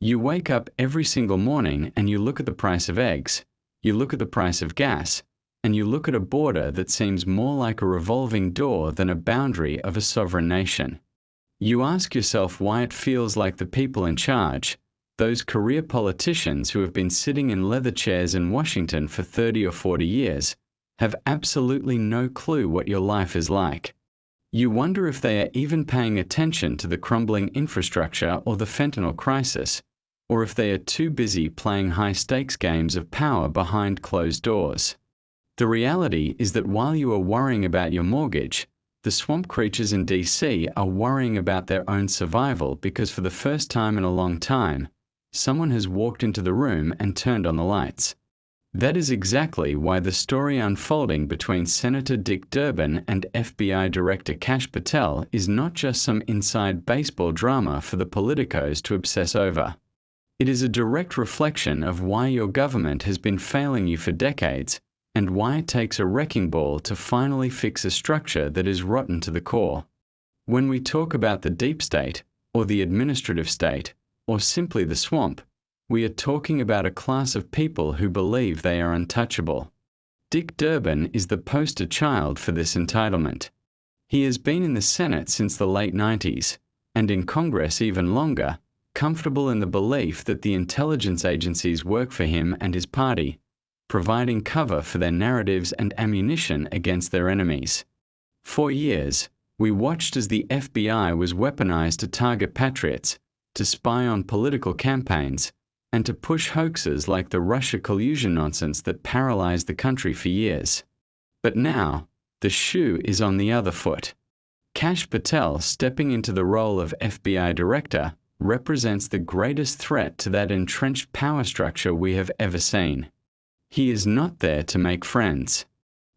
You wake up every single morning and you look at the price of eggs, you look at the price of gas, and you look at a border that seems more like a revolving door than a boundary of a sovereign nation. You ask yourself why it feels like the people in charge, those career politicians who have been sitting in leather chairs in Washington for 30 or 40 years, have absolutely no clue what your life is like. You wonder if they are even paying attention to the crumbling infrastructure or the fentanyl crisis, or if they are too busy playing high-stakes games of power behind closed doors. The reality is that while you are worrying about your mortgage, the swamp creatures in DC are worrying about their own survival because for the first time in a long time, someone has walked into the room and turned on the lights. That is exactly why the story unfolding between Senator Dick Durbin and FBI Director Kash Patel is not just some inside baseball drama for the politicos to obsess over. It is a direct reflection of why your government has been failing you for decades and why it takes a wrecking ball to finally fix a structure that is rotten to the core. When we talk about the deep state, or the administrative state, or simply the swamp, we are talking about a class of people who believe they are untouchable. Dick Durbin is the poster child for this entitlement. He has been in the Senate since the late 90s, and in Congress even longer, comfortable in the belief that the intelligence agencies work for him and his party, providing cover for their narratives and ammunition against their enemies. For years, we watched as the FBI was weaponized to target patriots, to spy on political campaigns, and to push hoaxes like the Russia collusion nonsense that paralyzed the country for years. But now, the shoe is on the other foot. Kash Patel stepping into the role of FBI Director represents the greatest threat to that entrenched power structure we have ever seen. He is not there to make friends.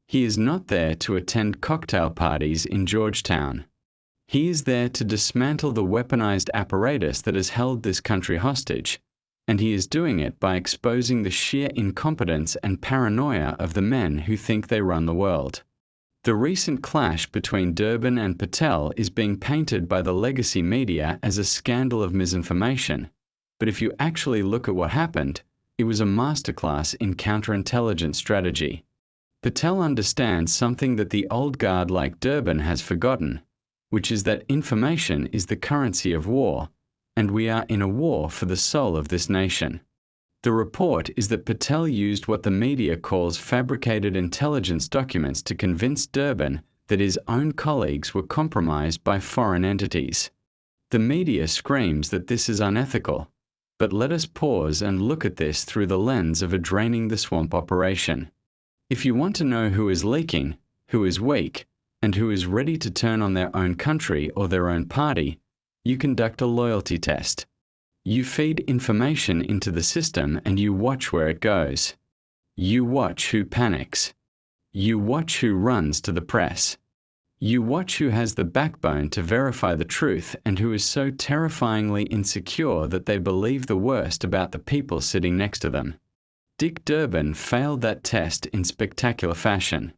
He is not there to attend cocktail parties in Georgetown. He is there to dismantle the weaponized apparatus that has held this country hostage, and he is doing it by exposing the sheer incompetence and paranoia of the men who think they run the world. The recent clash between Durbin and Patel is being painted by the legacy media as a scandal of misinformation, but if you actually look at what happened, it was a masterclass in counterintelligence strategy. Patel understands something that the old guard like Durbin has forgotten, which is that information is the currency of war, and we are in a war for the soul of this nation. The report is that Patel used what the media calls fabricated intelligence documents to convince Durbin that his own colleagues were compromised by foreign entities. The media screams that this is unethical, but let us pause and look at this through the lens of a draining the swamp operation. If you want to know who is leaking, who is weak, and who is ready to turn on their own country or their own party, you conduct a loyalty test. You feed information into the system and you watch where it goes. You watch who panics. You watch who runs to the press. You watch who has the backbone to verify the truth and who is so terrifyingly insecure that they believe the worst about the people sitting next to them. Dick Durbin failed that test in spectacular fashion.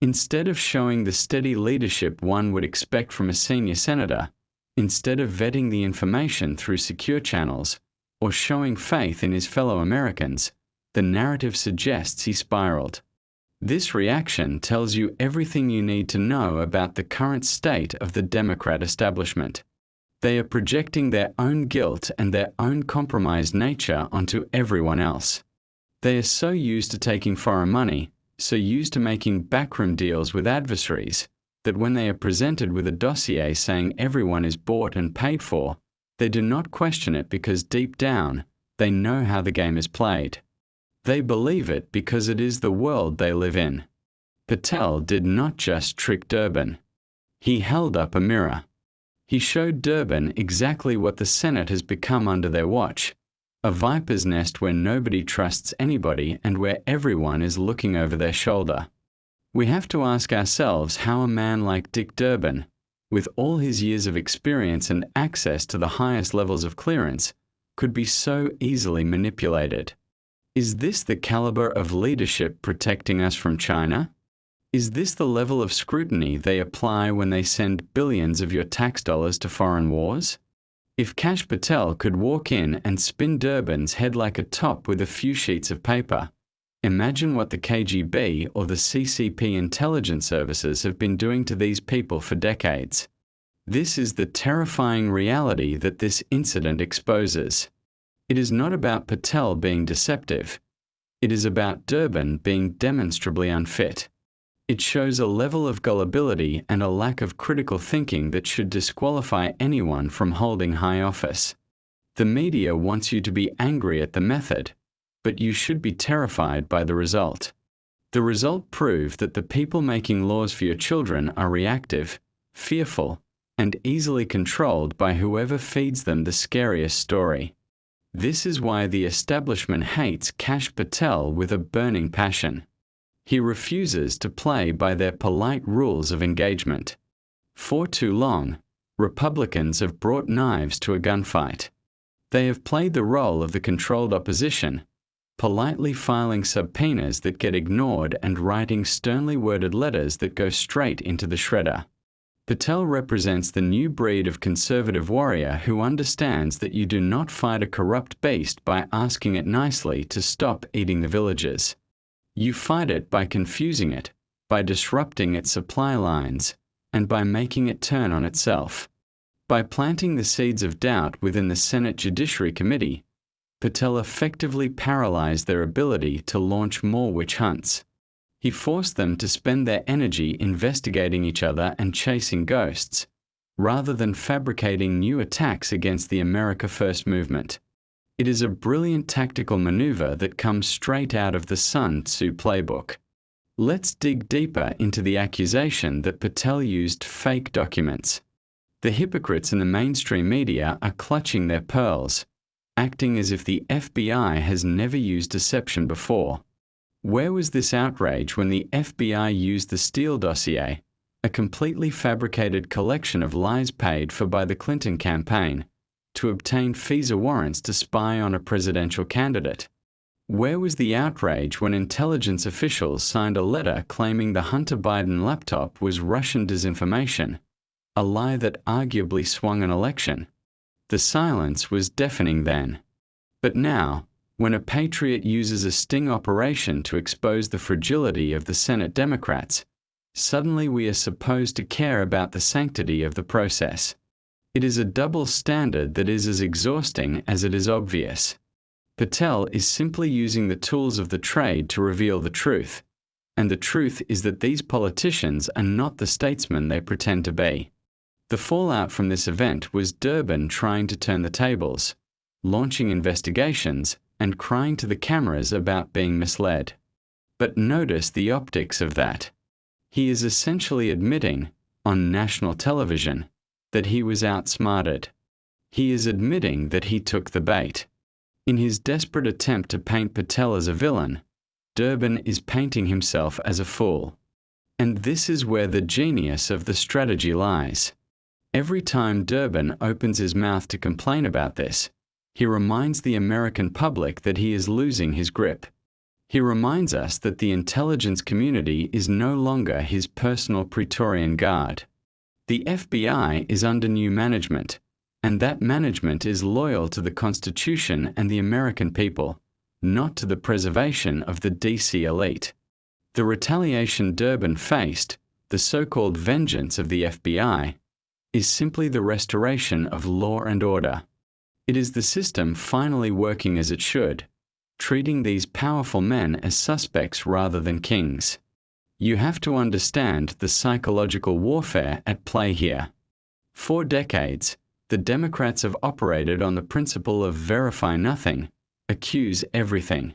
Instead of showing the steady leadership one would expect from a senior senator, instead of vetting the information through secure channels, or showing faith in his fellow Americans, the narrative suggests he spiraled. This reaction tells you everything you need to know about the current state of the Democrat establishment. They are projecting their own guilt and their own compromised nature onto everyone else. They are so used to taking foreign money, so used to making backroom deals with adversaries, that when they are presented with a dossier saying everyone is bought and paid for, they do not question it because deep down, they know how the game is played. They believe it because it is the world they live in. Patel did not just trick Durbin. He held up a mirror. He showed Durbin exactly what the Senate has become under their watch, a viper's nest where nobody trusts anybody and where everyone is looking over their shoulder. We have to ask ourselves how a man like Dick Durbin, with all his years of experience and access to the highest levels of clearance, could be so easily manipulated. Is this the caliber of leadership protecting us from China? Is this the level of scrutiny they apply when they send billions of your tax dollars to foreign wars? If Kash Patel could walk in and spin Durbin's head like a top with a few sheets of paper, imagine what the KGB or the CCP intelligence services have been doing to these people for decades. This is the terrifying reality that this incident exposes. It is not about Patel being deceptive. It is about Durbin being demonstrably unfit. It shows a level of gullibility and a lack of critical thinking that should disqualify anyone from holding high office. The media wants you to be angry at the method, but you should be terrified by the result. The result proved that the people making laws for your children are reactive, fearful, and easily controlled by whoever feeds them the scariest story. This is why the establishment hates Kash Patel with a burning passion. He refuses to play by their polite rules of engagement. For too long, Republicans have brought knives to a gunfight. They have played the role of the controlled opposition, politely filing subpoenas that get ignored and writing sternly worded letters that go straight into the shredder. Patel represents the new breed of conservative warrior who understands that you do not fight a corrupt beast by asking it nicely to stop eating the villagers. You fight it by confusing it, by disrupting its supply lines, and by making it turn on itself. By planting the seeds of doubt within the Senate Judiciary Committee, Patel effectively paralyzed their ability to launch more witch hunts. He forced them to spend their energy investigating each other and chasing ghosts, rather than fabricating new attacks against the America First movement. It is a brilliant tactical maneuver that comes straight out of the Sun Tzu playbook. Let's dig deeper into the accusation that Patel used fake documents. The hypocrites in the mainstream media are clutching their pearls, acting as if the FBI has never used deception before. Where was this outrage when the FBI used the Steele dossier, a completely fabricated collection of lies paid for by the Clinton campaign, to obtain FISA warrants to spy on a presidential candidate? Where was the outrage when intelligence officials signed a letter claiming the Hunter Biden laptop was Russian disinformation, a lie that arguably swung an election? The silence was deafening then. But now, when a patriot uses a sting operation to expose the fragility of the Senate Democrats, suddenly we are supposed to care about the sanctity of the process. It is a double standard that is as exhausting as it is obvious. Patel is simply using the tools of the trade to reveal the truth, and the truth is that these politicians are not the statesmen they pretend to be. The fallout from this event was Durbin trying to turn the tables, launching investigations, and crying to the cameras about being misled. But notice the optics of that. He is essentially admitting, on national television, that he was outsmarted. He is admitting that he took the bait. In his desperate attempt to paint Patel as a villain, Durbin is painting himself as a fool. And this is where the genius of the strategy lies. Every time Durbin opens his mouth to complain about this, he reminds the American public that he is losing his grip. He reminds us that the intelligence community is no longer his personal Praetorian Guard. The FBI is under new management, and that management is loyal to the Constitution and the American people, not to the preservation of the DC elite. The retaliation Durbin faced, the so-called vengeance of the FBI, is simply the restoration of law and order. It is the system finally working as it should, treating these powerful men as suspects rather than kings. You have to understand the psychological warfare at play here. For decades, the Democrats have operated on the principle of verify nothing, accuse everything.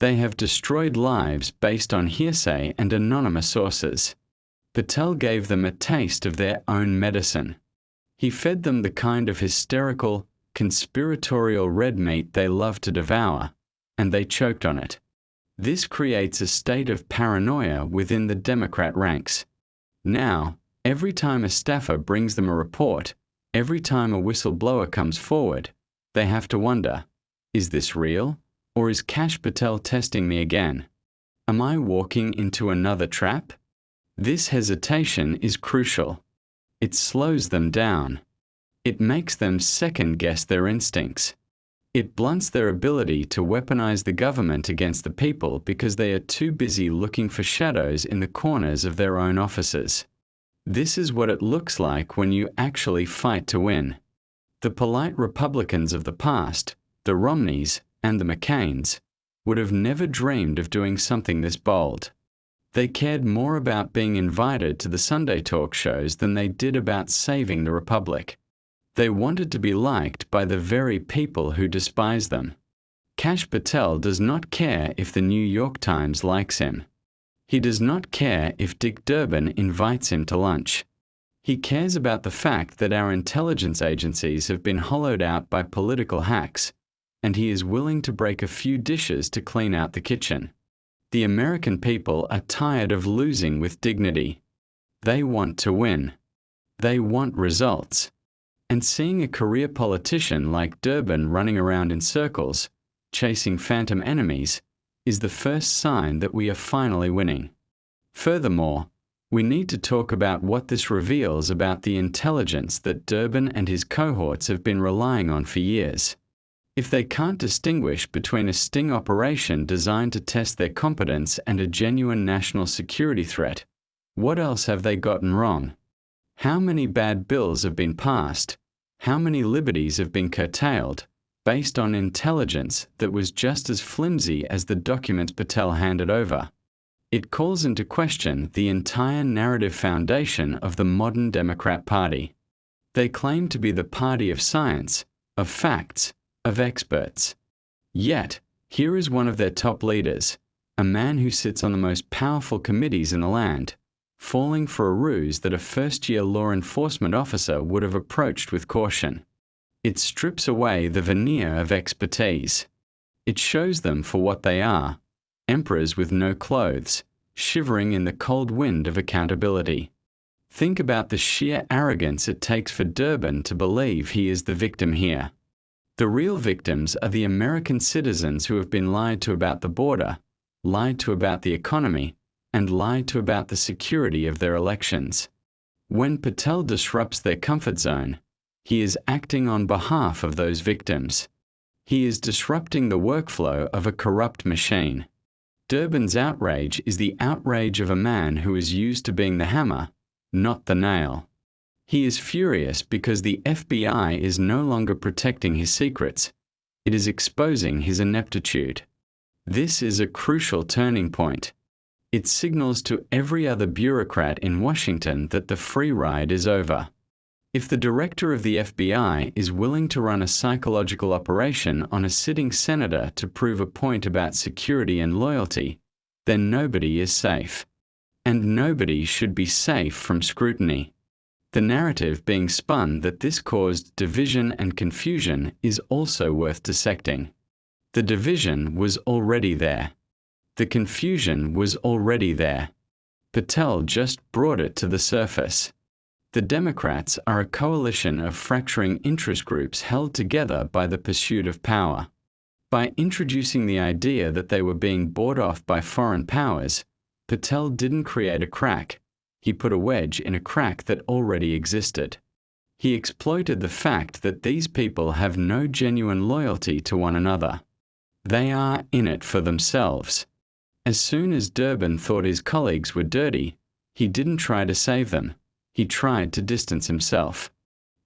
They have destroyed lives based on hearsay and anonymous sources. Patel gave them a taste of their own medicine. He fed them the kind of hysterical, conspiratorial red meat they love to devour, and they choked on it. This creates a state of paranoia within the Democrat ranks. Now, every time a staffer brings them a report, every time a whistleblower comes forward, they have to wonder, is this real, or is Kash Patel testing me again? Am I walking into another trap? This hesitation is crucial. It slows them down. It makes them second-guess their instincts. It blunts their ability to weaponize the government against the people because they are too busy looking for shadows in the corners of their own offices. This is what it looks like when you actually fight to win. The polite Republicans of the past, the Romneys and the McCains, would have never dreamed of doing something this bold. They cared more about being invited to the Sunday talk shows than they did about saving the Republic. They wanted to be liked by the very people who despise them. Kash Patel does not care if the New York Times likes him. He does not care if Dick Durbin invites him to lunch. He cares about the fact that our intelligence agencies have been hollowed out by political hacks, and he is willing to break a few dishes to clean out the kitchen. The American people are tired of losing with dignity. They want to win. They want results. And seeing a career politician like Durbin running around in circles, chasing phantom enemies, is the first sign that we are finally winning. Furthermore, we need to talk about what this reveals about the intelligence that Durbin and his cohorts have been relying on for years. If they can't distinguish between a sting operation designed to test their competence and a genuine national security threat, what else have they gotten wrong? How many bad bills have been passed? How many liberties have been curtailed based on intelligence that was just as flimsy as the documents Patel handed over? It calls into question the entire narrative foundation of the modern Democrat Party. They claim to be the party of science, of facts, of experts. Yet, here is one of their top leaders, a man who sits on the most powerful committees in the land, falling for a ruse that a first-year law enforcement officer would have approached with caution. It strips away the veneer of expertise. It shows them for what they are, emperors with no clothes, shivering in the cold wind of accountability. Think about the sheer arrogance it takes for Durbin to believe he is the victim here. The real victims are the American citizens who have been lied to about the border, lied to about the economy, and lied to about the security of their elections. When Patel disrupts their comfort zone, he is acting on behalf of those victims. He is disrupting the workflow of a corrupt machine. Durbin's outrage is the outrage of a man who is used to being the hammer, not the nail. He is furious because the FBI is no longer protecting his secrets. It is exposing his ineptitude. This is a crucial turning point. It signals to every other bureaucrat in Washington that the free ride is over. If the director of the FBI is willing to run a psychological operation on a sitting senator to prove a point about security and loyalty, then nobody is safe. And nobody should be safe from scrutiny. The narrative being spun that this caused division and confusion is also worth dissecting. The division was already there. The confusion was already there. Patel just brought it to the surface. The Democrats are a coalition of fracturing interest groups held together by the pursuit of power. By introducing the idea that they were being bought off by foreign powers, Patel didn't create a crack. He put a wedge in a crack that already existed. He exploited the fact that these people have no genuine loyalty to one another. They are in it for themselves. As soon as Durbin thought his colleagues were dirty, he didn't try to save them. He tried to distance himself.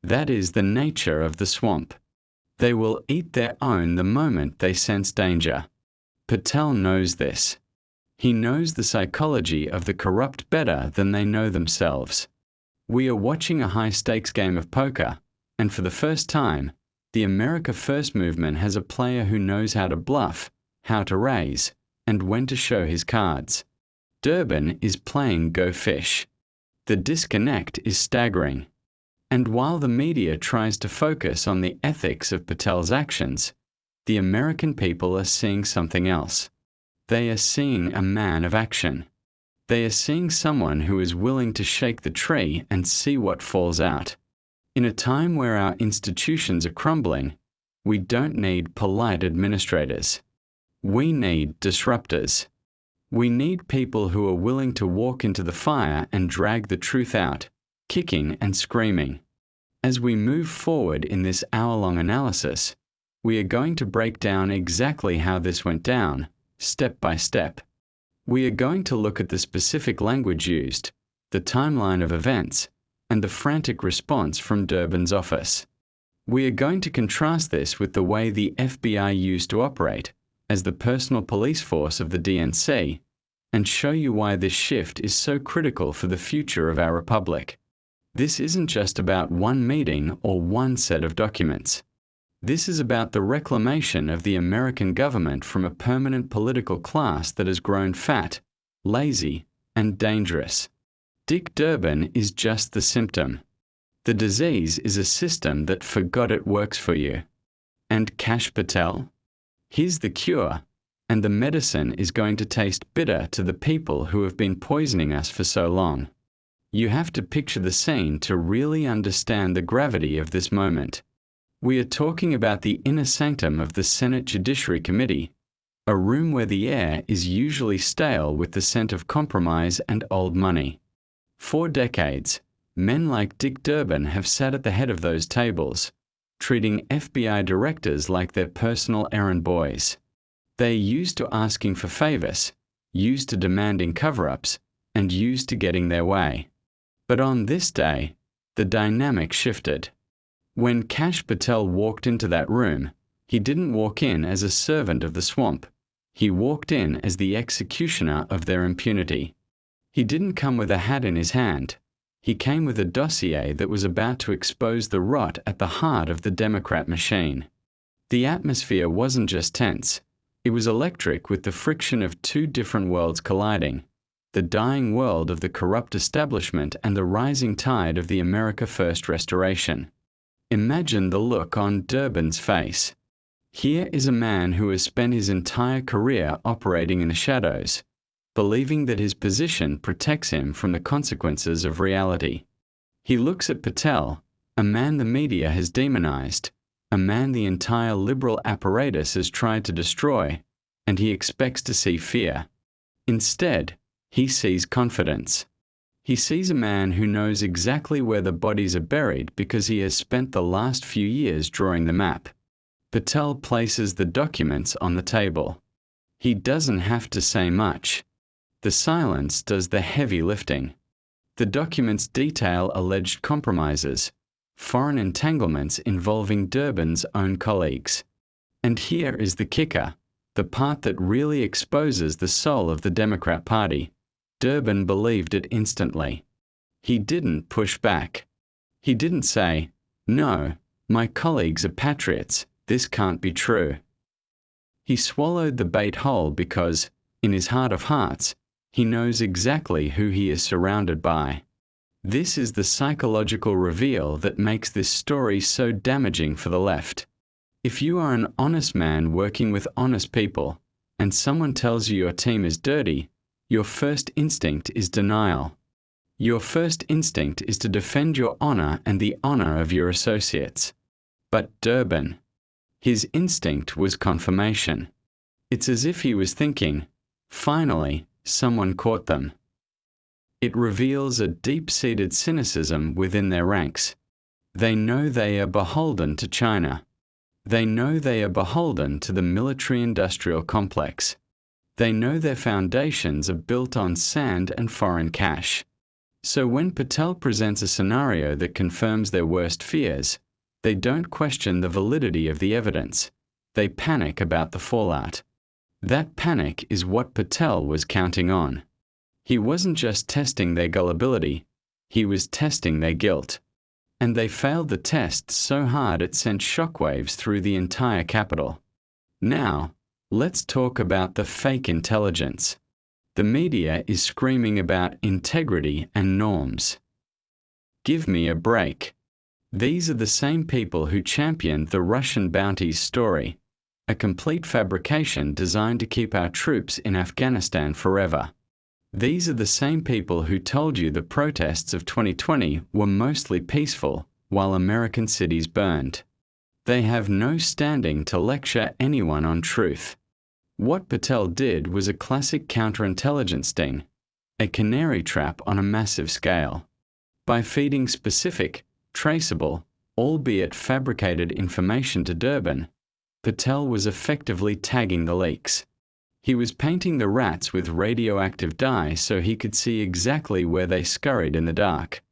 That is the nature of the swamp. They will eat their own the moment they sense danger. Patel knows this. He knows the psychology of the corrupt better than they know themselves. We are watching a high-stakes game of poker, and for the first time, the America First movement has a player who knows how to bluff, how to raise, and when to show his cards. Durbin is playing Go Fish. The disconnect is staggering. And while the media tries to focus on the ethics of Patel's actions, the American people are seeing something else. They are seeing a man of action. They are seeing someone who is willing to shake the tree and see what falls out. In a time where our institutions are crumbling, we don't need polite administrators. We need disruptors. We need people who are willing to walk into the fire and drag the truth out, kicking and screaming. As we move forward in this hour-long analysis, we are going to break down exactly how this went down, step by step. We are going to look at the specific language used, the timeline of events, and the frantic response from Durbin's office. We are going to contrast this with the way the FBI used to operate as the personal police force of the DNC, and show you why this shift is so critical for the future of our republic. This isn't just about one meeting or one set of documents. This is about the reclamation of the American government from a permanent political class that has grown fat, lazy, and dangerous. Dick Durbin is just the symptom. The disease is a system that forgot it works for you. And Kash Patel? He's the cure, and the medicine is going to taste bitter to the people who have been poisoning us for so long. You have to picture the scene to really understand the gravity of this moment. We are talking about the inner sanctum of the Senate Judiciary Committee, a room where the air is usually stale with the scent of compromise and old money. For decades, men like Dick Durbin have sat at the head of those tables, treating FBI directors like their personal errand boys. They are used to asking for favors, used to demanding cover-ups, and used to getting their way. But on this day, the dynamic shifted. When Kash Patel walked into that room, he didn't walk in as a servant of the swamp. He walked in as the executioner of their impunity. He didn't come with a hat in his hand. He came with a dossier that was about to expose the rot at the heart of the Democrat machine. The atmosphere wasn't just tense. It was electric with the friction of two different worlds colliding. The dying world of the corrupt establishment and the rising tide of the America First restoration. Imagine the look on Durbin's face. Here is a man who has spent his entire career operating in the shadows, believing that his position protects him from the consequences of reality. He looks at Patel, a man the media has demonized, a man the entire liberal apparatus has tried to destroy, and he expects to see fear. Instead, he sees confidence. He sees a man who knows exactly where the bodies are buried because he has spent the last few years drawing the map. Patel places the documents on the table. He doesn't have to say much. The silence does the heavy lifting. The documents detail alleged compromises, foreign entanglements involving Durbin's own colleagues. And here is the kicker, the part that really exposes the soul of the Democrat Party. Durbin believed it instantly. He didn't push back. He didn't say, "No, my colleagues are patriots, this can't be true." He swallowed the bait whole because, in his heart of hearts, he knows exactly who he is surrounded by. This is the psychological reveal that makes this story so damaging for the left. If you are an honest man working with honest people, and someone tells you your team is dirty, your first instinct is denial. Your first instinct is to defend your honor and the honor of your associates. But Durbin, his instinct was confirmation. It's as if he was thinking, finally, someone caught them. It reveals a deep-seated cynicism within their ranks. They know they are beholden to China. They know they are beholden to the military-industrial complex. They know their foundations are built on sand and foreign cash. So when Patel presents a scenario that confirms their worst fears, they don't question the validity of the evidence. They panic about the fallout. That panic is what Patel was counting on. He wasn't just testing their gullibility, he was testing their guilt. And they failed the test so hard it sent shockwaves through the entire Capitol. Now, let's talk about the fake intelligence. The media is screaming about integrity and norms. Give me a break. These are the same people who championed the Russian bounties story, a complete fabrication designed to keep our troops in Afghanistan forever. These are the same people who told you the protests of 2020 were mostly peaceful while American cities burned. They have no standing to lecture anyone on truth. What Patel did was a classic counterintelligence sting, a canary trap on a massive scale. By feeding specific, traceable, albeit fabricated information to Durbin, Patel was effectively tagging the leaks. He was painting the rats with radioactive dye so he could see exactly where they scurried in the dark.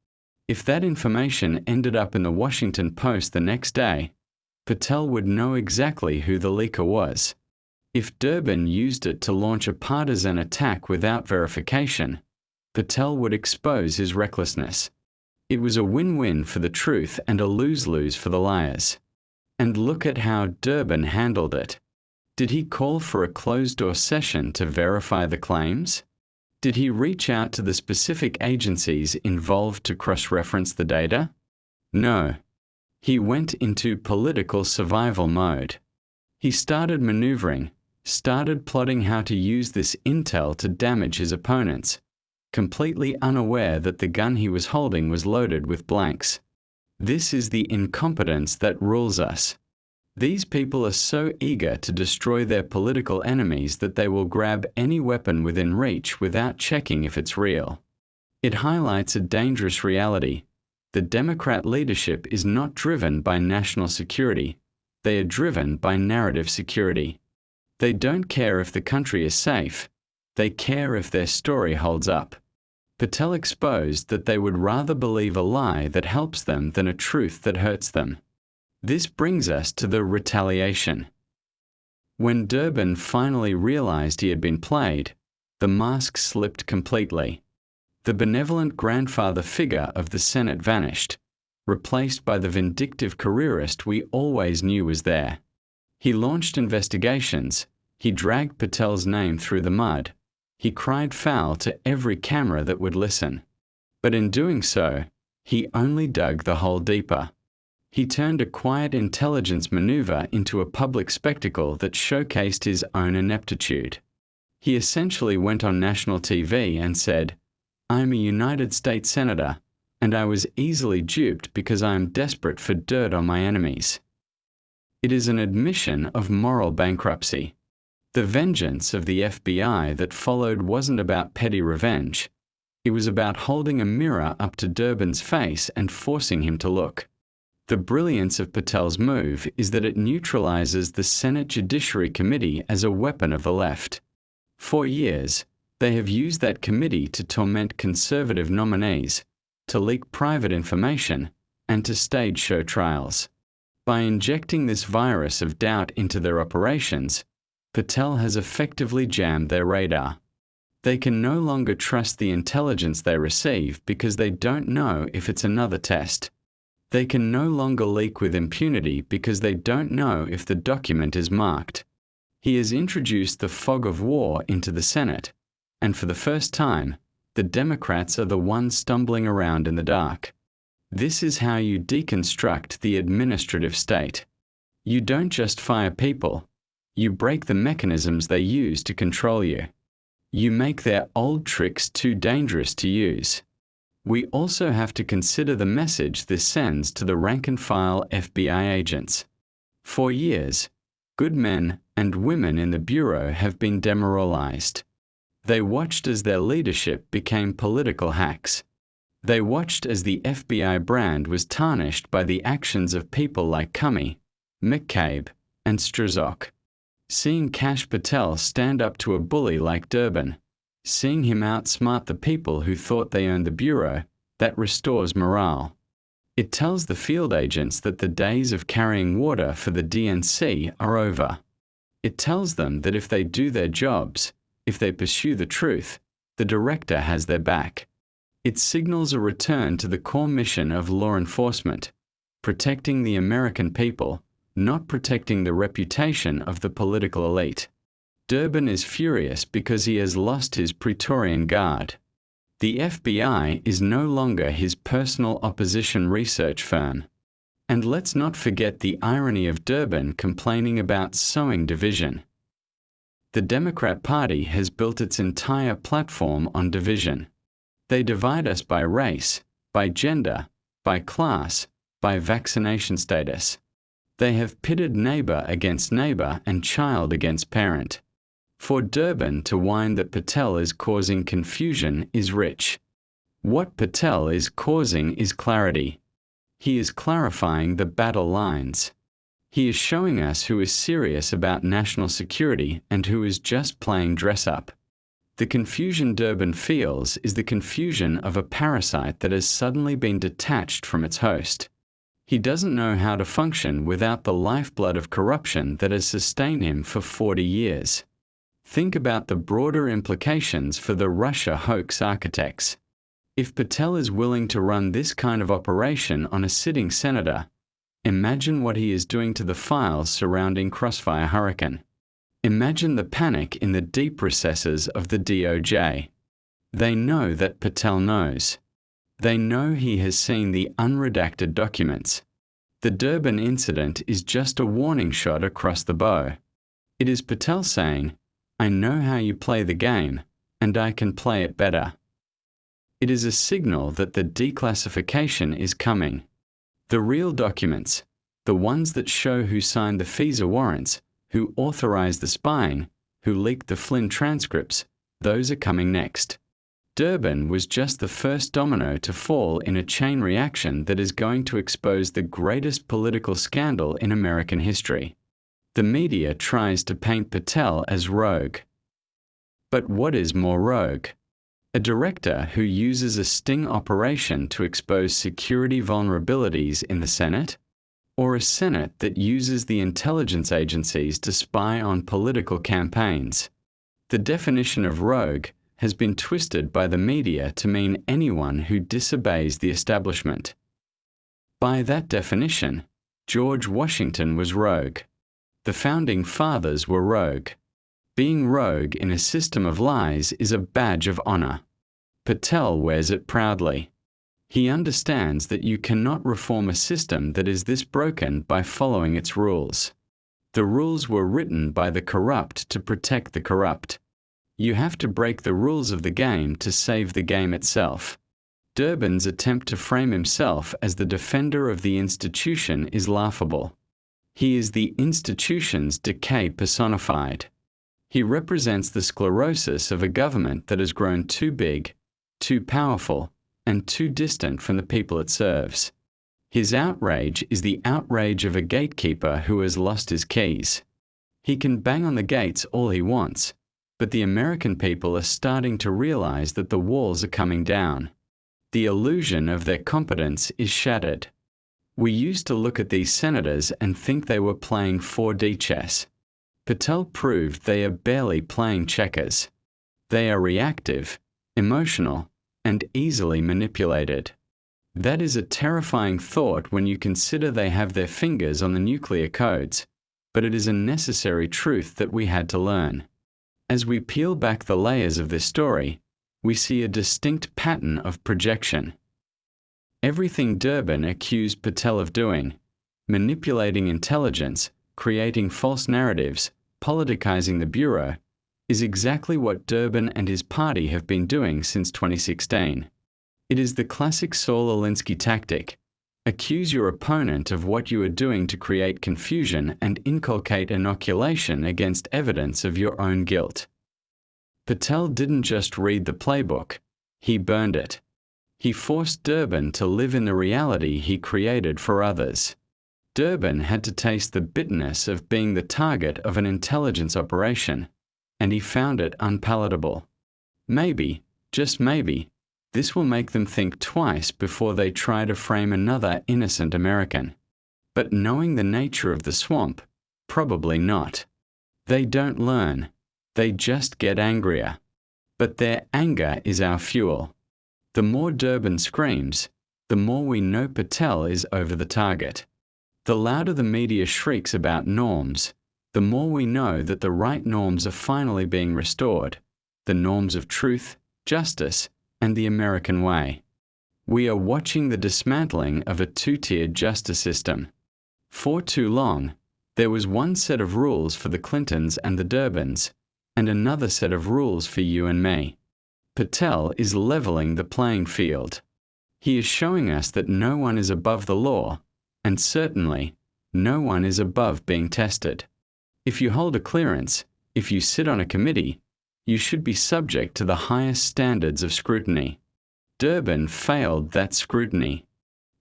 If that information ended up in the Washington Post the next day, Patel would know exactly who the leaker was. If Durbin used it to launch a partisan attack without verification, Patel would expose his recklessness. It was a win-win for the truth and a lose-lose for the liars. And look at how Durbin handled it. Did he call for a closed-door session to verify the claims? Did he reach out to the specific agencies involved to cross-reference the data? No. He went into political survival mode. He started maneuvering, started plotting how to use this intel to damage his opponents, completely unaware that the gun he was holding was loaded with blanks. This is the incompetence that rules us. These people are so eager to destroy their political enemies that they will grab any weapon within reach without checking if it's real. It highlights a dangerous reality. The Democrat leadership is not driven by national security. They are driven by narrative security. They don't care if the country is safe. They care if their story holds up. Patel exposed that they would rather believe a lie that helps them than a truth that hurts them. This brings us to the retaliation. When Durbin finally realized he had been played, the mask slipped completely. The benevolent grandfather figure of the Senate vanished, replaced by the vindictive careerist we always knew was there. He launched investigations. He dragged Patel's name through the mud. He cried foul to every camera that would listen. But in doing so, he only dug the hole deeper. He turned a quiet intelligence maneuver into a public spectacle that showcased his own ineptitude. He essentially went on national TV and said, "I'm a United States Senator, and I was easily duped because I am desperate for dirt on my enemies." It is an admission of moral bankruptcy. The vengeance of the FBI that followed wasn't about petty revenge. It was about holding a mirror up to Durbin's face and forcing him to look. The brilliance of Patel's move is that it neutralizes the Senate Judiciary Committee as a weapon of the left. For years, they have used that committee to torment conservative nominees, to leak private information, and to stage show trials. By injecting this virus of doubt into their operations, Patel has effectively jammed their radar. They can no longer trust the intelligence they receive because they don't know if it's another test. They can no longer leak with impunity because they don't know if the document is marked. He has introduced the fog of war into the Senate, and for the first time, the Democrats are the ones stumbling around in the dark. This is how you deconstruct the administrative state. You don't just fire people. You break the mechanisms they use to control you. You make their old tricks too dangerous to use. We also have to consider the message this sends to the rank-and-file FBI agents. For years, good men and women in the Bureau have been demoralized. They watched as their leadership became political hacks. They watched as the FBI brand was tarnished by the actions of people like Comey, McCabe, and Strzok. Seeing Kash Patel stand up to a bully like Durbin, seeing him outsmart the people who thought they owned the Bureau, that restores morale. It tells the field agents that the days of carrying water for the DNC are over. It tells them that if they do their jobs, if they pursue the truth, the director has their back. It signals a return to the core mission of law enforcement, protecting the American people, not protecting the reputation of the political elite. Durbin is furious because he has lost his Praetorian Guard. The FBI is no longer his personal opposition research firm. And let's not forget the irony of Durbin complaining about sowing division. The Democrat Party has built its entire platform on division. They divide us by race, by gender, by class, by vaccination status. They have pitted neighbor against neighbor and child against parent. For Durbin to whine that Patel is causing confusion is rich. What Patel is causing is clarity. He is clarifying the battle lines. He is showing us who is serious about national security and who is just playing dress-up. The confusion Durbin feels is the confusion of a parasite that has suddenly been detached from its host. He doesn't know how to function without the lifeblood of corruption that has sustained him for 40 years. Think about the broader implications for the Russia hoax architects. If Patel is willing to run this kind of operation on a sitting senator, imagine what he is doing to the files surrounding Crossfire Hurricane. Imagine the panic in the deep recesses of the DOJ. They know that Patel knows. They know he has seen the unredacted documents. The Durbin incident is just a warning shot across the bow. It is Patel saying, "I know how you play the game, and I can play it better." It is a signal that the declassification is coming. The real documents, the ones that show who signed the FISA warrants, who authorized the spying, who leaked the Flynn transcripts, those are coming next. Durbin was just the first domino to fall in a chain reaction that is going to expose the greatest political scandal in American history. The media tries to paint Patel as rogue. But what is more rogue? A director who uses a sting operation to expose security vulnerabilities in the Senate? Or a Senate that uses the intelligence agencies to spy on political campaigns? The definition of rogue has been twisted by the media to mean anyone who disobeys the establishment. By that definition, George Washington was rogue. The Founding Fathers were rogue. Being rogue in a system of lies is a badge of honor. Patel wears it proudly. He understands that you cannot reform a system that is this broken by following its rules. The rules were written by the corrupt to protect the corrupt. You have to break the rules of the game to save the game itself. Durbin's attempt to frame himself as the defender of the institution is laughable. He is the institution's decay personified. He represents the sclerosis of a government that has grown too big, too powerful, and too distant from the people it serves. His outrage is the outrage of a gatekeeper who has lost his keys. He can bang on the gates all he wants, but the American people are starting to realize that the walls are coming down. The illusion of their competence is shattered. We used to look at these senators and think they were playing 4D chess. Patel proved they are barely playing checkers. They are reactive, emotional, and easily manipulated. That is a terrifying thought when you consider they have their fingers on the nuclear codes, but it is a necessary truth that we had to learn. As we peel back the layers of this story, we see a distinct pattern of projection. Everything Durbin accused Patel of doing, manipulating intelligence, creating false narratives, politicizing the Bureau, is exactly what Durbin and his party have been doing since 2016. It is the classic Saul Alinsky tactic. Accuse your opponent of what you are doing to create confusion and inculcate inoculation against evidence of your own guilt. Patel didn't just read the playbook, he burned it. He forced Durbin to live in the reality he created for others. Durbin had to taste the bitterness of being the target of an intelligence operation, and he found it unpalatable. Maybe, just maybe, this will make them think twice before they try to frame another innocent American. But knowing the nature of the swamp, probably not. They don't learn. They just get angrier. But their anger is our fuel. The more Durbin screams, the more we know Patel is over the target. The louder the media shrieks about norms, the more we know that the right norms are finally being restored, the norms of truth, justice, and the American way. We are watching the dismantling of a two-tiered justice system. For too long, there was one set of rules for the Clintons and the Durbins, and another set of rules for you and me. Patel is leveling the playing field. He is showing us that no one is above the law, and certainly, no one is above being tested. If you hold a clearance, if you sit on a committee, you should be subject to the highest standards of scrutiny. Durbin failed that scrutiny.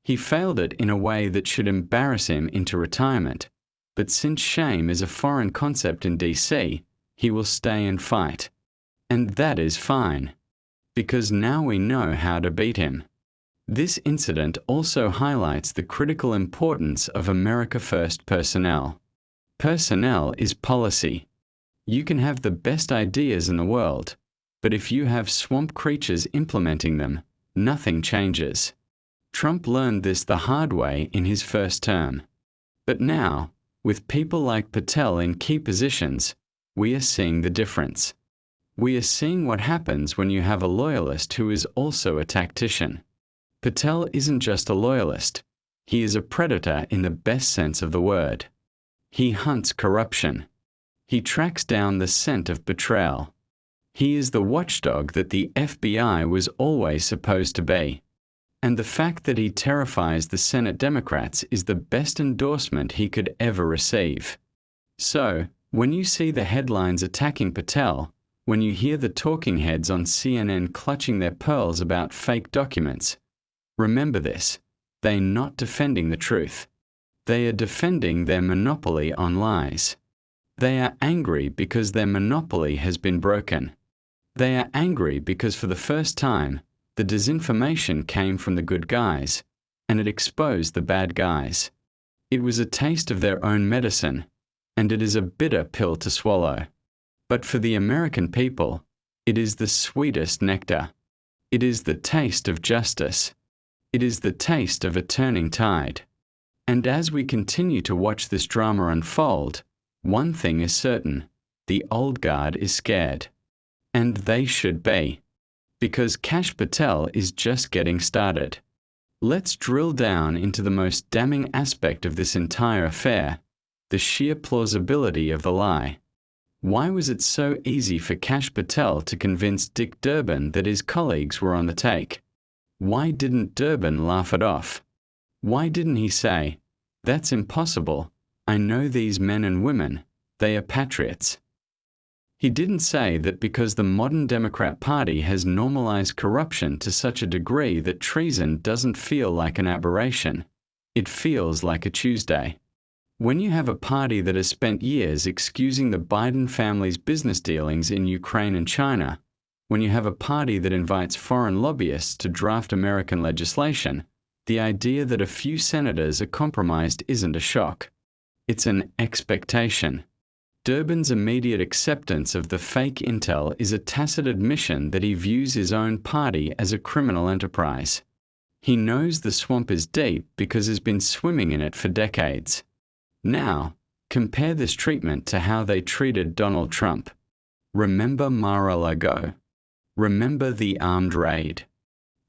He failed it in a way that should embarrass him into retirement, but since shame is a foreign concept in DC, he will stay and fight. And that is fine, because now we know how to beat him. This incident also highlights the critical importance of America First personnel. Personnel is policy. You can have the best ideas in the world, but if you have swamp creatures implementing them, nothing changes. Trump learned this the hard way in his first term. But now, with people like Patel in key positions, we are seeing the difference. We are seeing what happens when you have a loyalist who is also a tactician. Patel isn't just a loyalist. He is a predator in the best sense of the word. He hunts corruption. He tracks down the scent of betrayal. He is the watchdog that the FBI was always supposed to be. And the fact that he terrifies the Senate Democrats is the best endorsement he could ever receive. So, when you see the headlines attacking Patel, when you hear the talking heads on CNN clutching their pearls about fake documents, remember this: they're not defending the truth. They are defending their monopoly on lies. They are angry because their monopoly has been broken. They are angry because for the first time, the disinformation came from the good guys, and it exposed the bad guys. It was a taste of their own medicine, and it is a bitter pill to swallow. But for the American people, it is the sweetest nectar. It is the taste of justice. It is the taste of a turning tide. And as we continue to watch this drama unfold, one thing is certain: the old guard is scared. And they should be. Because Kash Patel is just getting started. Let's drill down into the most damning aspect of this entire affair: the sheer plausibility of the lie. Why was it so easy for Kash Patel to convince Dick Durbin that his colleagues were on the take? Why didn't Durbin laugh it off? Why didn't he say, "That's impossible. I know these men and women. They are patriots"? He didn't say that because the modern Democrat Party has normalized corruption to such a degree that treason doesn't feel like an aberration. It feels like a Tuesday. When you have a party that has spent years excusing the Biden family's business dealings in Ukraine and China, when you have a party that invites foreign lobbyists to draft American legislation, the idea that a few senators are compromised isn't a shock. It's an expectation. Durbin's immediate acceptance of the fake intel is a tacit admission that he views his own party as a criminal enterprise. He knows the swamp is deep because he's been swimming in it for decades. Now, compare this treatment to how they treated Donald Trump. Remember Mar-a-Lago. Remember the armed raid.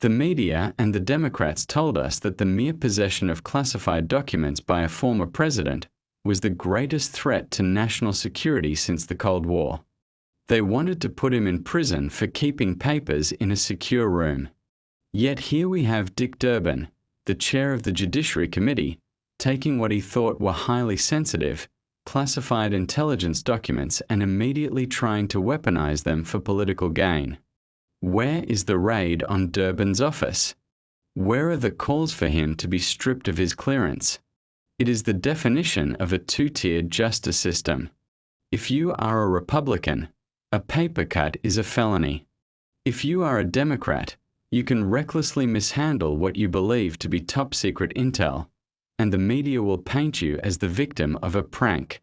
The media and the Democrats told us that the mere possession of classified documents by a former president was the greatest threat to national security since the Cold War. They wanted to put him in prison for keeping papers in a secure room. Yet here we have Dick Durbin, the chair of the Judiciary Committee, taking what he thought were highly sensitive, classified intelligence documents and immediately trying to weaponize them for political gain. Where is the raid on Durbin's office? Where are the calls for him to be stripped of his clearance? It is the definition of a two-tiered justice system. If you are a Republican, a paper cut is a felony. If you are a Democrat, you can recklessly mishandle what you believe to be top-secret intel, and the media will paint you as the victim of a prank.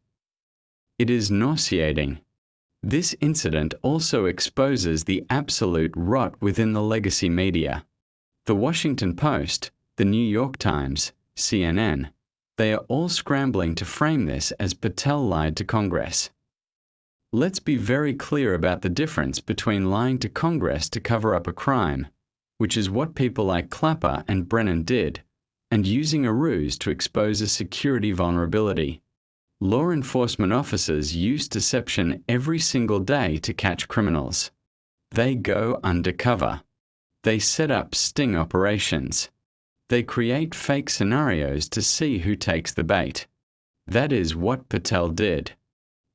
It is nauseating. This incident also exposes the absolute rot within the legacy media. The Washington Post, the New York Times, CNN, they are all scrambling to frame this as Patel lied to Congress. Let's be very clear about the difference between lying to Congress to cover up a crime, which is what people like Clapper and Brennan did, and using a ruse to expose a security vulnerability. Law enforcement officers use deception every single day to catch criminals. They go undercover. They set up sting operations. They create fake scenarios to see who takes the bait. That is what Patel did.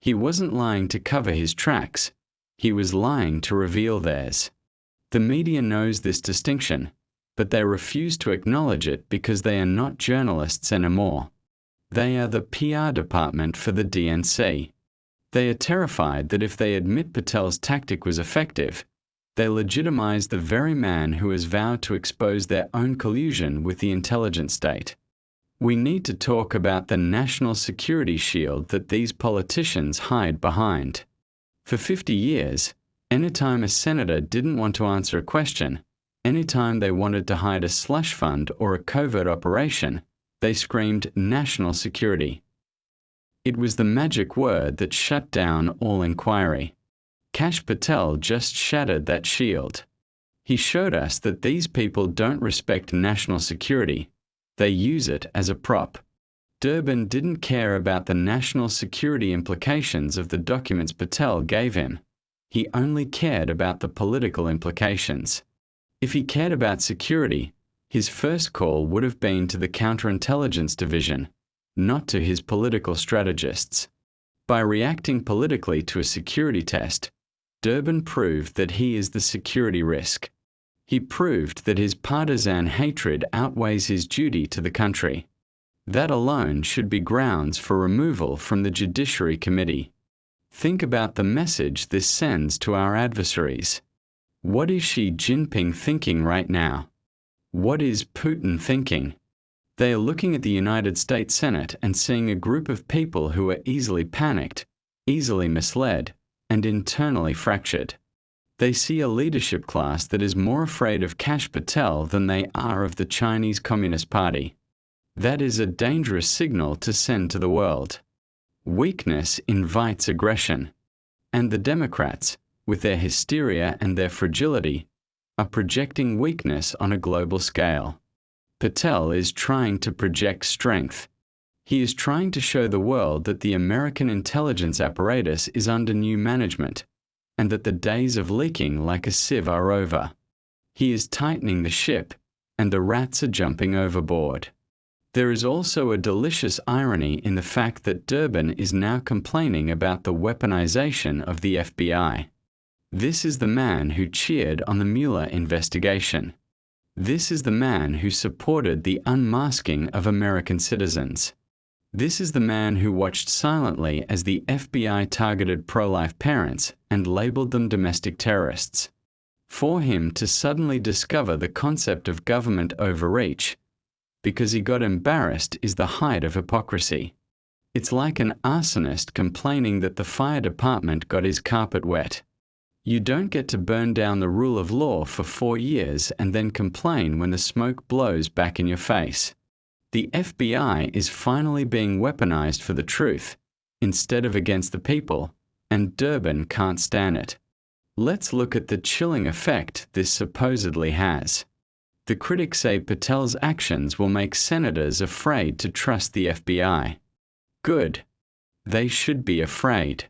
He wasn't lying to cover his tracks. He was lying to reveal theirs. The media knows this distinction, but they refuse to acknowledge it because they are not journalists anymore. They are the PR department for the DNC. They are terrified that if they admit Patel's tactic was effective, they legitimize the very man who has vowed to expose their own collusion with the intelligence state. We need to talk about the national security shield that these politicians hide behind. For 50 years, anytime a senator didn't want to answer a question, anytime they wanted to hide a slush fund or a covert operation, they screamed national security. It was the magic word that shut down all inquiry. Kash Patel just shattered that shield. He showed us that these people don't respect national security. They use it as a prop. Durbin didn't care about the national security implications of the documents Patel gave him. He only cared about the political implications. If he cared about security, his first call would have been to the counterintelligence division, not to his political strategists. By reacting politically to a security test, Durbin proved that he is the security risk. He proved that his partisan hatred outweighs his duty to the country. That alone should be grounds for removal from the Judiciary Committee. Think about the message this sends to our adversaries. What is Xi Jinping thinking right now? What is Putin thinking? They are looking at the United States Senate and seeing a group of people who are easily panicked, easily misled, and internally fractured. They see a leadership class that is more afraid of Kash Patel than they are of the Chinese Communist Party. That is a dangerous signal to send to the world. Weakness invites aggression. And the Democrats, with their hysteria and their fragility, are projecting weakness on a global scale. Patel is trying to project strength. He is trying to show the world that the American intelligence apparatus is under new management, and that the days of leaking like a sieve are over. He is tightening the ship, and the rats are jumping overboard. There is also a delicious irony in the fact that Durbin is now complaining about the weaponization of the FBI. This is the man who cheered on the Mueller investigation. This is the man who supported the unmasking of American citizens. This is the man who watched silently as the FBI targeted pro-life parents and labeled them domestic terrorists. For him to suddenly discover the concept of government overreach, because he got embarrassed, is the height of hypocrisy. It's like an arsonist complaining that the fire department got his carpet wet. You don't get to burn down the rule of law for 4 years and then complain when the smoke blows back in your face. The FBI is finally being weaponized for the truth, instead of against the people, and Durbin can't stand it. Let's look at the chilling effect this supposedly has. The critics say Patel's actions will make senators afraid to trust the FBI. Good. They should be afraid.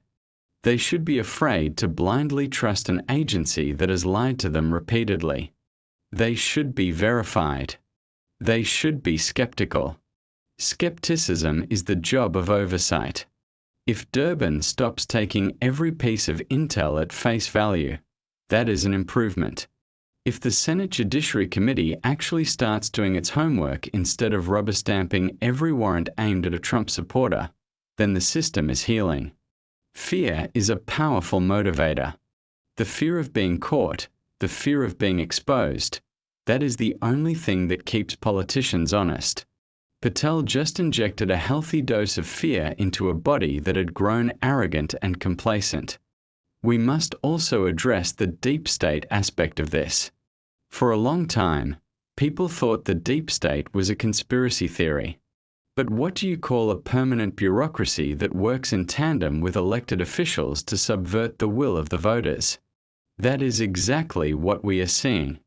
They should be afraid to blindly trust an agency that has lied to them repeatedly. They should be verified. They should be skeptical. Skepticism is the job of oversight. If Durbin stops taking every piece of intel at face value, that is an improvement. If the Senate Judiciary Committee actually starts doing its homework instead of rubber stamping every warrant aimed at a Trump supporter, then the system is healing. Fear is a powerful motivator. The fear of being caught, the fear of being exposed, that is the only thing that keeps politicians honest. Patel just injected a healthy dose of fear into a body that had grown arrogant and complacent. We must also address the deep state aspect of this. For a long time, people thought the deep state was a conspiracy theory. But what do you call a permanent bureaucracy that works in tandem with elected officials to subvert the will of the voters? That is exactly what we are seeing.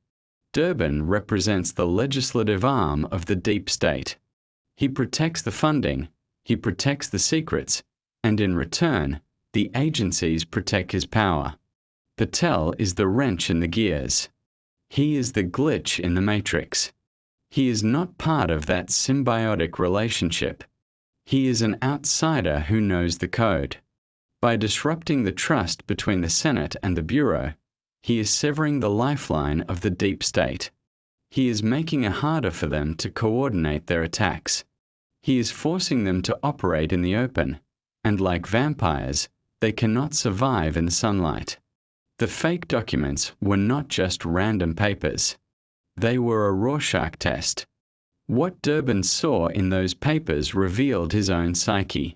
Durbin represents the legislative arm of the deep state. He protects the funding, he protects the secrets, and in return, the agencies protect his power. Patel is the wrench in the gears. He is the glitch in the matrix. He is not part of that symbiotic relationship. He is an outsider who knows the code. By disrupting the trust between the Senate and the Bureau, he is severing the lifeline of the deep state. He is making it harder for them to coordinate their attacks. He is forcing them to operate in the open, and like vampires, they cannot survive in the sunlight. The fake documents were not just random papers. They were a Rorschach test. What Durbin saw in those papers revealed his own psyche.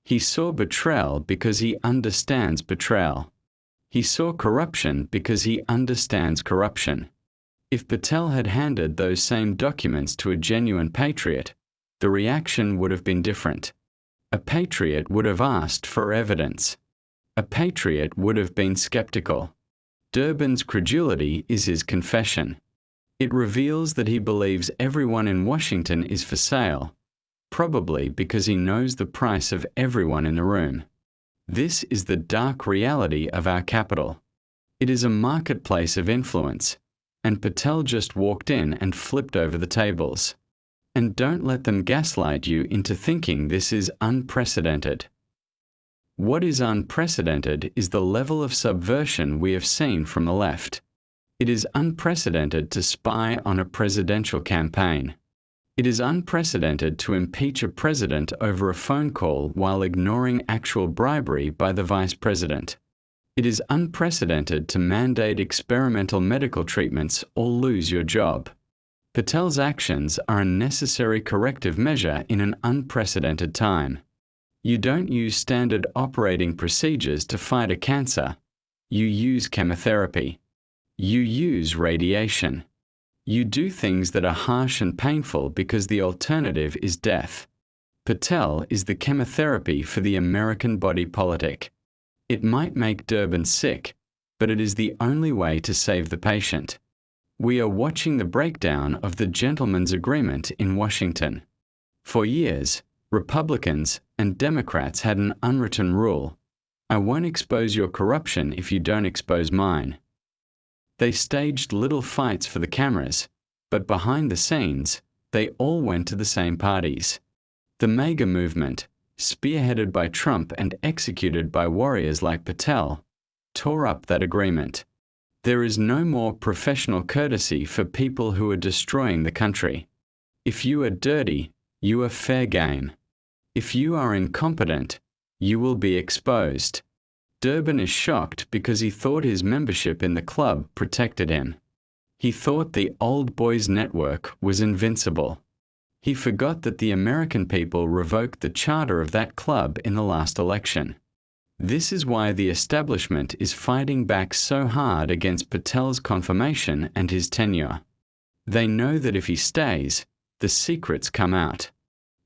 He saw betrayal because he understands betrayal. He saw corruption because he understands corruption. If Patel had handed those same documents to a genuine patriot, the reaction would have been different. A patriot would have asked for evidence. A patriot would have been skeptical. Durbin's credulity is his confession. It reveals that he believes everyone in Washington is for sale, probably because he knows the price of everyone in the room. This is the dark reality of our capital. It is a marketplace of influence, and Patel just walked in and flipped over the tables. And don't let them gaslight you into thinking this is unprecedented. What is unprecedented is the level of subversion we have seen from the left. It is unprecedented to spy on a presidential campaign. It is unprecedented to impeach a president over a phone call while ignoring actual bribery by the vice president. It is unprecedented to mandate experimental medical treatments or lose your job. Patel's actions are a necessary corrective measure in an unprecedented time. You don't use standard operating procedures to fight a cancer. You use chemotherapy. You use radiation. You do things that are harsh and painful because the alternative is death. Patel is the chemotherapy for the American body politic. It might make Durbin sick, but it is the only way to save the patient. We are watching the breakdown of the gentleman's agreement in Washington. For years, Republicans and Democrats had an unwritten rule: I won't expose your corruption if you don't expose mine. They staged little fights for the cameras, but behind the scenes, they all went to the same parties. The MAGA movement, spearheaded by Trump and executed by warriors like Patel, tore up that agreement. There is no more professional courtesy for people who are destroying the country. If you are dirty, you are fair game. If you are incompetent, you will be exposed. Durbin is shocked because he thought his membership in the club protected him. He thought the Old Boys Network was invincible. He forgot that the American people revoked the charter of that club in the last election. This is why the establishment is fighting back so hard against Patel's confirmation and his tenure. They know that if he stays, the secrets come out.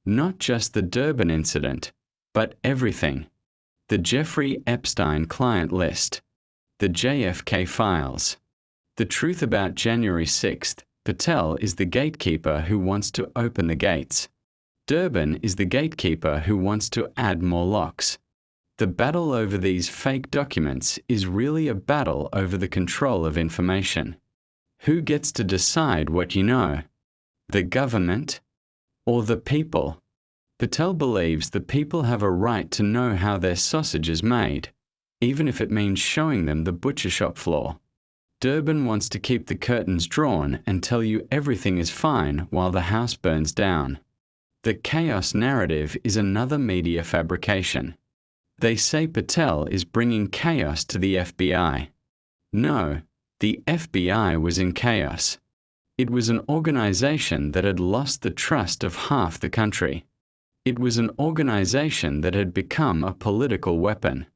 Not just the Durbin incident, but everything. The Jeffrey Epstein client list. The JFK files. The truth about January 6th. Patel is the gatekeeper who wants to open the gates. Durbin is the gatekeeper who wants to add more locks. The battle over these fake documents is really a battle over the control of information. Who gets to decide what you know? The government or the people? Patel believes the people have a right to know how their sausage is made, even if it means showing them the butcher shop floor. Durbin wants to keep the curtains drawn and tell you everything is fine while the house burns down. The chaos narrative is another media fabrication. They say Patel is bringing chaos to the FBI. No, the FBI was in chaos. It was an organization that had lost the trust of half the country. It was an organization that had become a political weapon.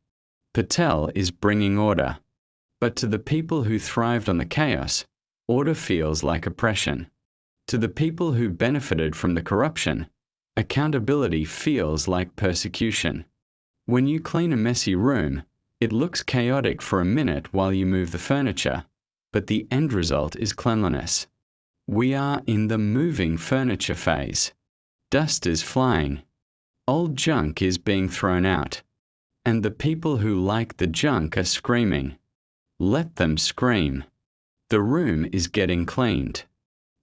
Patel is bringing order. But to the people who thrived on the chaos, order feels like oppression. To the people who benefited from the corruption, accountability feels like persecution. When you clean a messy room, it looks chaotic for a minute while you move the furniture, but the end result is cleanliness. We are in the moving furniture phase. Dust is flying. Old junk is being thrown out. And the people who like the junk are screaming. Let them scream. The room is getting cleaned.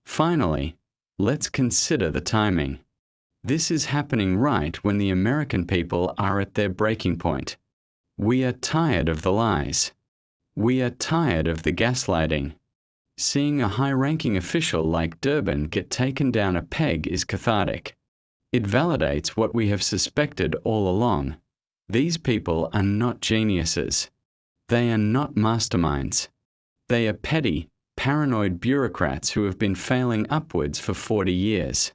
Finally, let's consider the timing. This is happening right when the American people are at their breaking point. We are tired of the lies. We are tired of the gaslighting. Seeing a high-ranking official like Durbin get taken down a peg is cathartic. It validates what we have suspected all along. These people are not geniuses. They are not masterminds. They are petty, paranoid bureaucrats who have been failing upwards for 40 years.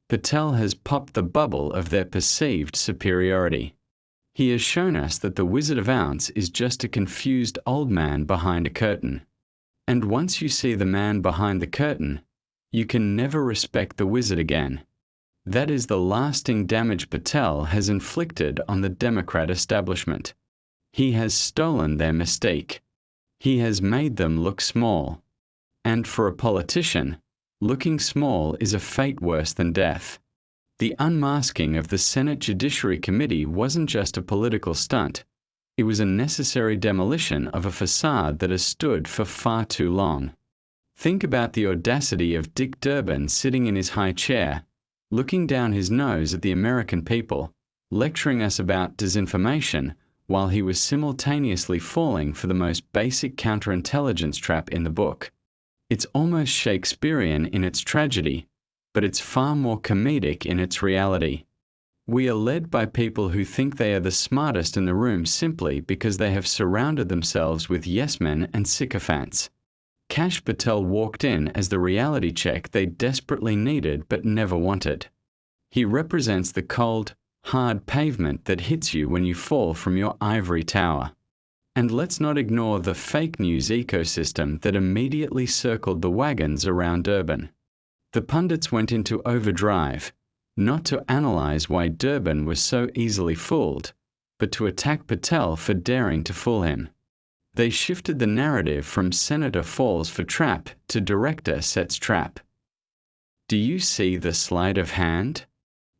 Patel has popped the bubble of their perceived superiority. He has shown us that the Wizard of Ounce is just a confused old man behind a curtain. And once you see the man behind the curtain, you can never respect the wizard again. That is the lasting damage Patel has inflicted on the Democrat establishment. He has stolen their mystique. He has made them look small. And for a politician, looking small is a fate worse than death. The unmasking of the Senate Judiciary Committee wasn't just a political stunt. It was a necessary demolition of a facade that has stood for far too long. Think about the audacity of Dick Durbin sitting in his high chair, looking down his nose at the American people, lecturing us about disinformation, while he was simultaneously falling for the most basic counterintelligence trap in the book. It's almost Shakespearean in its tragedy, but it's far more comedic in its reality. We are led by people who think they are the smartest in the room simply because they have surrounded themselves with yes-men and sycophants. Kash Patel walked in as the reality check they desperately needed but never wanted. He represents the cold, hard pavement that hits you when you fall from your ivory tower. And let's not ignore the fake news ecosystem that immediately circled the wagons around Durbin. The pundits went into overdrive, not to analyze why Durbin was so easily fooled, but to attack Patel for daring to fool him. They shifted the narrative from Senator falls for trap to Director sets trap. Do you see the sleight of hand?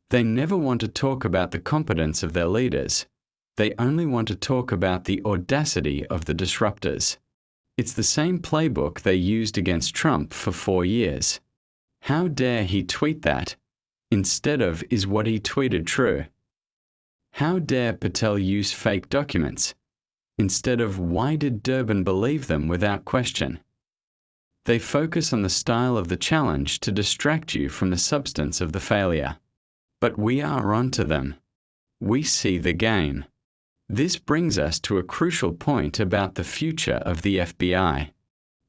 They never want to talk about the competence of their leaders. They only want to talk about the audacity of the disruptors. It's the same playbook they used against Trump for 4 years. How dare he tweet that? Instead of, is what he tweeted true? How dare Patel use fake documents? Instead of, why did Durbin believe them without question? They focus on the style of the challenge to distract you from the substance of the failure. But we are onto them. We see the game. This brings us to a crucial point about the future of the FBI.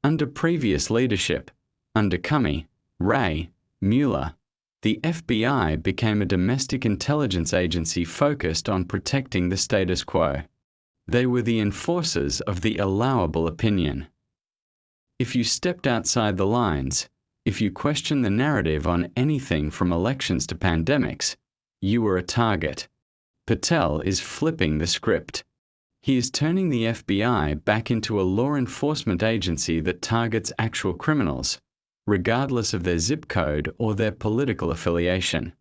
Under previous leadership, under Comey, Wray, Mueller, the FBI became a domestic intelligence agency focused on protecting the status quo. They were the enforcers of the allowable opinion. If you stepped outside the lines, if you questioned the narrative on anything from elections to pandemics, you were a target. Patel is flipping the script. He is turning the FBI back into a law enforcement agency that targets actual criminals, regardless of their zip code or their political affiliation.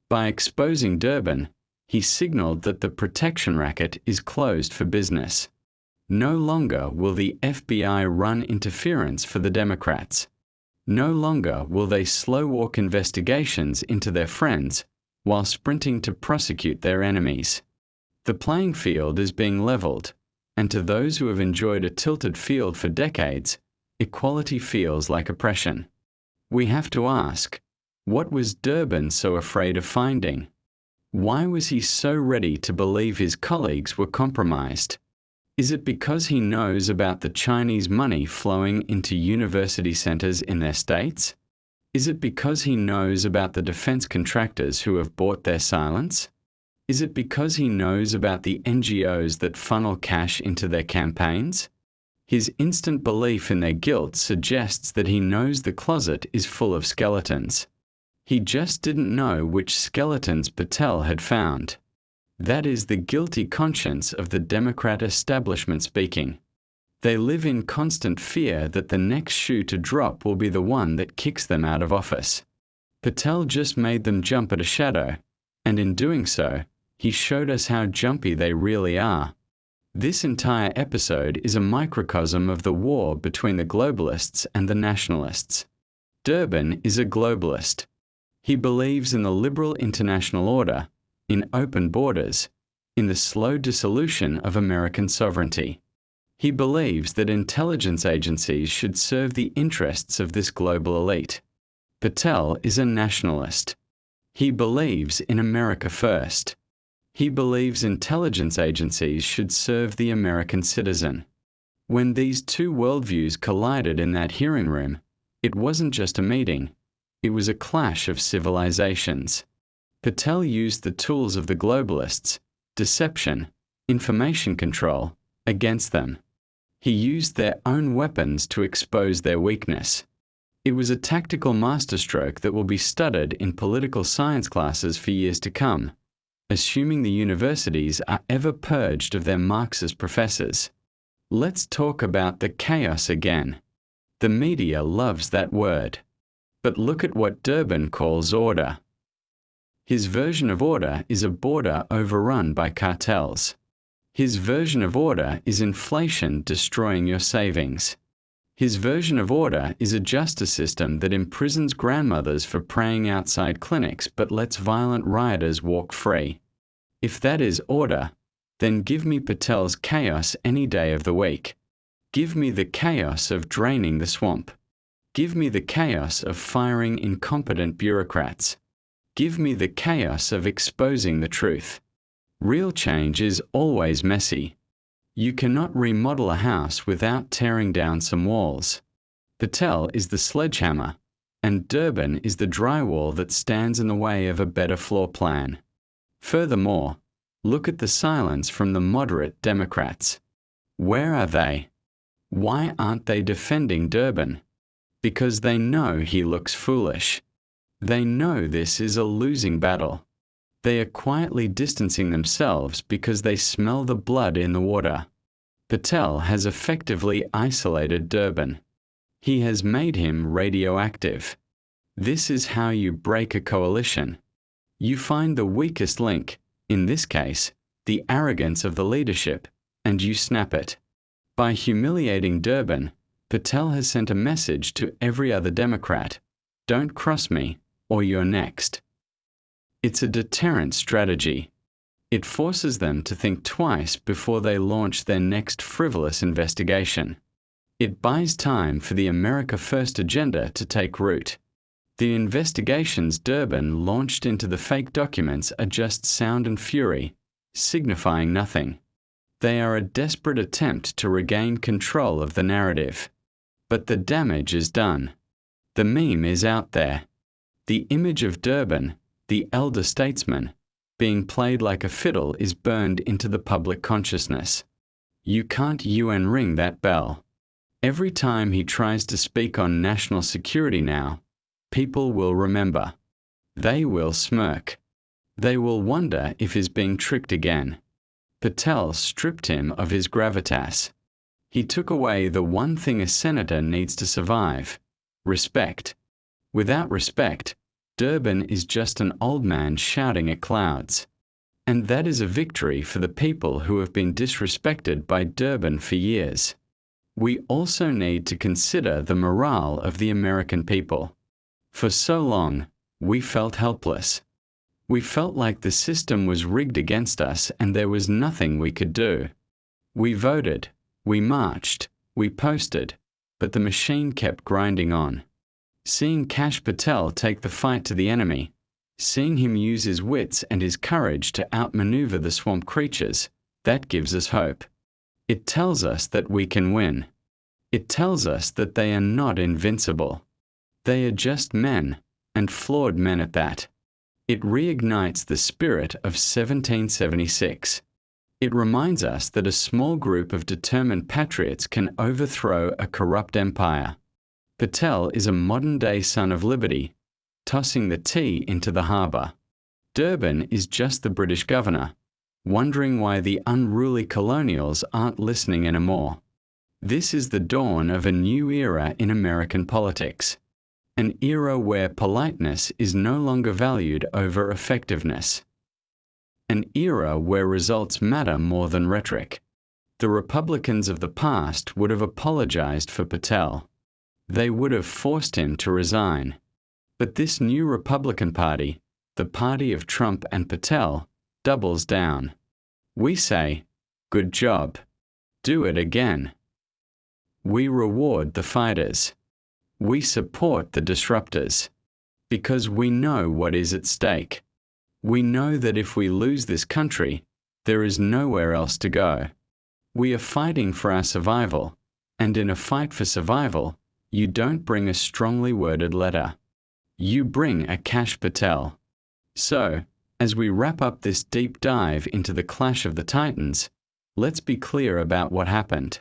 By exposing Durbin, he signaled that the protection racket is closed for business. No longer will the FBI run interference for the Democrats. No longer will they slow-walk investigations into their friends while sprinting to prosecute their enemies. The playing field is being leveled, and to those who have enjoyed a tilted field for decades, equality feels like oppression. We have to ask, what was Durbin so afraid of finding? Why was he so ready to believe his colleagues were compromised? Is it because he knows about the Chinese money flowing into university centers in their states? Is it because he knows about the defense contractors who have bought their silence? Is it because he knows about the NGOs that funnel cash into their campaigns? His instant belief in their guilt suggests that he knows the closet is full of skeletons. He just didn't know which skeletons Patel had found. That is the guilty conscience of the Democrat establishment speaking. They live in constant fear that the next shoe to drop will be the one that kicks them out of office. Patel just made them jump at a shadow, and in doing so, he showed us how jumpy they really are. This entire episode is a microcosm of the war between the globalists and the nationalists. Durbin is a globalist. He believes in the liberal international order, in open borders, in the slow dissolution of American sovereignty. He believes that intelligence agencies should serve the interests of this global elite. Patel is a nationalist. He believes in America first. He believes intelligence agencies should serve the American citizen. When these two worldviews collided in that hearing room, it wasn't just a meeting, it was a clash of civilizations. Patel used the tools of the globalists, deception, information control, against them. He used their own weapons to expose their weakness. It was a tactical masterstroke that will be studied in political science classes for years to come, assuming the universities are ever purged of their Marxist professors. Let's talk about the chaos again. The media loves that word. But look at what Durbin calls order. His version of order is a border overrun by cartels. His version of order is inflation destroying your savings. His version of order is a justice system that imprisons grandmothers for praying outside clinics but lets violent rioters walk free. If that is order, then give me Patel's chaos any day of the week. Give me the chaos of draining the swamp. Give me the chaos of firing incompetent bureaucrats. Give me the chaos of exposing the truth. Real change is always messy. You cannot remodel a house without tearing down some walls. Patel is the sledgehammer, and Durbin is the drywall that stands in the way of a better floor plan. Furthermore, look at the silence from the moderate Democrats. Where are they? Why aren't they defending Durbin? Because they know he looks foolish. They know this is a losing battle. They are quietly distancing themselves because they smell the blood in the water. Patel has effectively isolated Durbin. He has made him radioactive. This is how you break a coalition. You find the weakest link, in this case, the arrogance of the leadership, and you snap it. By humiliating Durbin, Patel has sent a message to every other Democrat: don't cross me, or you're next. It's a deterrent strategy. It forces them to think twice before they launch their next frivolous investigation. It buys time for the America First agenda to take root. The investigations Durbin launched into the fake documents are just sound and fury, signifying nothing. They are a desperate attempt to regain control of the narrative. But the damage is done. The meme is out there. The image of Durbin, the elder statesman, being played like a fiddle is burned into the public consciousness. You can't UN ring that bell. Every time he tries to speak on national security now, people will remember. They will smirk. They will wonder if he's being tricked again. Patel stripped him of his gravitas. He took away the one thing a senator needs to survive: respect. Without respect, Durbin is just an old man shouting at clouds. And that is a victory for the people who have been disrespected by Durbin for years. We also need to consider the morale of the American people. For so long, we felt helpless. We felt like the system was rigged against us and there was nothing we could do. We voted, we marched, we posted, but the machine kept grinding on. Seeing Kash Patel take the fight to the enemy, seeing him use his wits and his courage to outmaneuver the swamp creatures, that gives us hope. It tells us that we can win. It tells us that they are not invincible. They are just men, and flawed men at that. It reignites the spirit of 1776. It reminds us that a small group of determined patriots can overthrow a corrupt empire. Patel is a modern-day son of liberty, tossing the tea into the harbour. Durbin is just the British governor, wondering why the unruly colonials aren't listening anymore. This is the dawn of a new era in American politics. An era where politeness is no longer valued over effectiveness. An era where results matter more than rhetoric. The Republicans of the past would have apologized for Patel. They would have forced him to resign. But this new Republican Party, the party of Trump and Patel, doubles down. We say, good job. Do it again. We reward the fighters. We support the disruptors. Because we know what is at stake. We know that if we lose this country, there is nowhere else to go. We are fighting for our survival, and in a fight for survival, you don't bring a strongly worded letter. You bring a Kash Patel. So, as we wrap up this deep dive into the clash of the titans, let's be clear about what happened.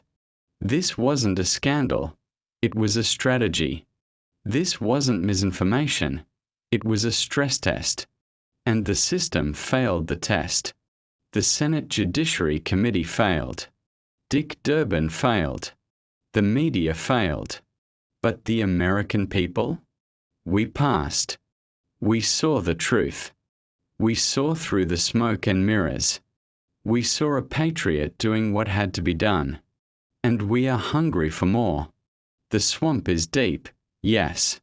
This wasn't a scandal. It was a strategy. This wasn't misinformation. It was a stress test. And the system failed the test. The Senate Judiciary Committee failed. Dick Durbin failed. The media failed. But the American people? We passed. We saw the truth. We saw through the smoke and mirrors. We saw a patriot doing what had to be done. And we are hungry for more. The swamp is deep, yes.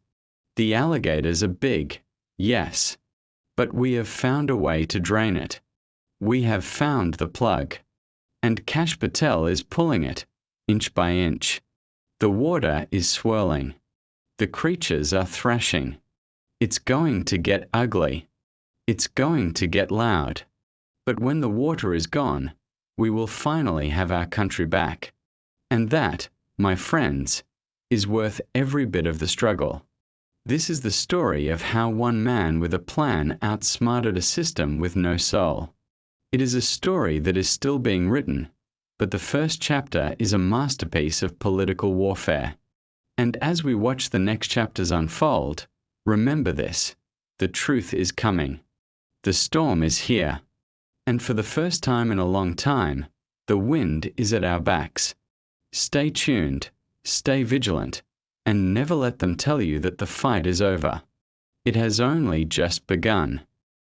The alligators are big, yes. But we have found a way to drain it. We have found the plug. And Kash Patel is pulling it, inch by inch. The water is swirling. The creatures are thrashing. It's going to get ugly. It's going to get loud. But when the water is gone, we will finally have our country back. And that, my friends, is worth every bit of the struggle. This is the story of how one man with a plan outsmarted a system with no soul. It is a story that is still being written, but the first chapter is a masterpiece of political warfare. And as we watch the next chapters unfold, remember this: the truth is coming. The storm is here. And for the first time in a long time, the wind is at our backs. Stay tuned, stay vigilant, and never let them tell you that the fight is over. It has only just begun.